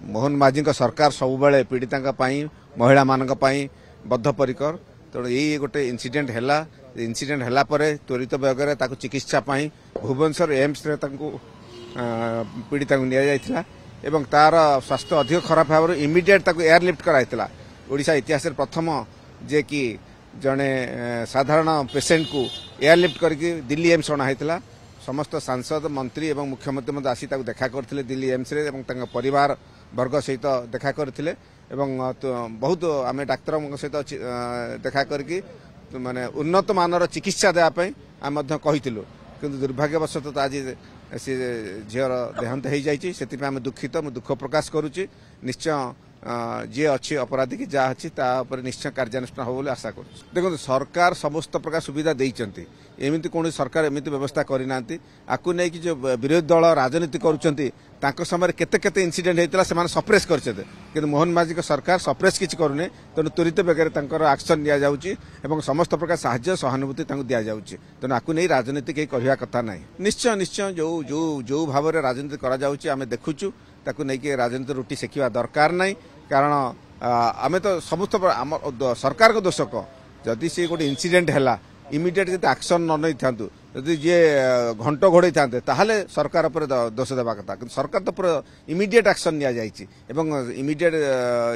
मोहन माझी सरकार सबुबले पीड़िता महिला मान बद्धपरिकर तेणु यही गोटे इनसीडेंट है त्वरित बेगर चिकित्सा भुवनेश्वर एम्स पीड़िता को निया तार स्वास्थ्य अधिक खराब भाव इमिडिएट एयरलिफ्ट कराइला। ओडिशा इतिहास प्रथम जे कि जड़े साधारण पेसेंट को एयरलिफ्ट करके दिल्ली एम्स अणाई समस्त सांसद मंत्री और मुख्यमंत्री आसी देखा करते दिल्ली एम्स परिवार वर्ग सहित देखा करते बहुत आम डाक्तर सहित देखा करके माने उन्नत मानर चिकित्सा देवाई आम कहीलु कि दुर्भाग्यवशत आज सी झीर देहांत हो जाए से दुखित मुझे दुख प्रकाश करुच्ची निश्चय जी अच्छी अपराधी की जहाँ अच्छी निश्चय कार्यानुष्ठान हो आशा कर। देखो सरकार समस्त प्रकार सुविधा देती एमती कौन सरकार एमती व्यवस्था करना आपको नहीं कि जो विरोधी दल राजनीति कर समय केते इनसीडेंट होता है सप्रेस कर मोहन माझी सरकार सप्रेस किसी करूने तेणु त्वरित बेगर एक्शन दि जाऊँगी समस्त प्रकार साहाय्य सहानुभूति दि जाऊँगी तेणु आपको नहीं राजनीति कहीं करवा कथा ना। निश्चय निश्चय जो जो जो भाव में राजनीति करा देखुचु ताकू नहीं राजनीति रुटी सेखा दरकार ना कारण आम तो समस्त सरकार को दोष कह जदि सी गोटे इनसीडेंट है इमिडिएट जो एक्शन न नहीं था जदि जी घंट घोड़े था सरकार पर दोष देवा कथा कि सरकार तो पूरा इमिडिएट एक्शन नि इमिडिएट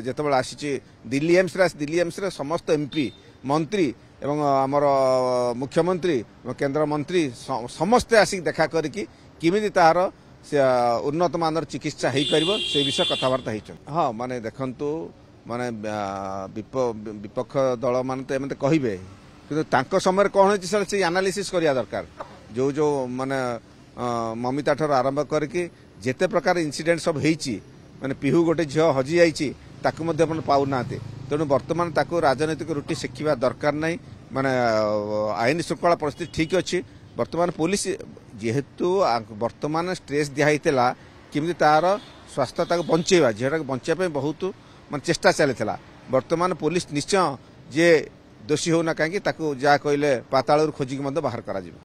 जिते आसी दिल्ली एम्स समस्त एमपी मंत्री एवं आमर मुख्यमंत्री केंद्र मंत्री समस्ते आसिक देखा करके किमिति तार उन्नत मानर चिकित्सा हो पार से विषय कथबार्ता हो। हाँ माने देखंतु माने विपक्ष दल मान तो एमते कहिबे कि समय कौन होती एनालिसिस करिया दरकार जो जो माने ममिता ठार आरंभ करके जेते प्रकार इनसीडेंट सब होईची माने पिहू गोटे झील हजि जाइए ताकू पाऊना तेणु बर्तमान ताकू राजनीतिक रुटी सेखा दरकार ना माने आईन श्रृंखला परिस्थिति ठीक अच्छी बर्तमान पुलिस जेहेतु बर्तमान स्ट्रेस दिखाई किमी तार स्वास्थ्य बंचेवा झीटा बचाई बहुत मान चेष्टा चली बर्तमान पुलिस निश्चय जे दोषी होना कहीं जहाँ कहले पाताल खोजिक बाहर करा।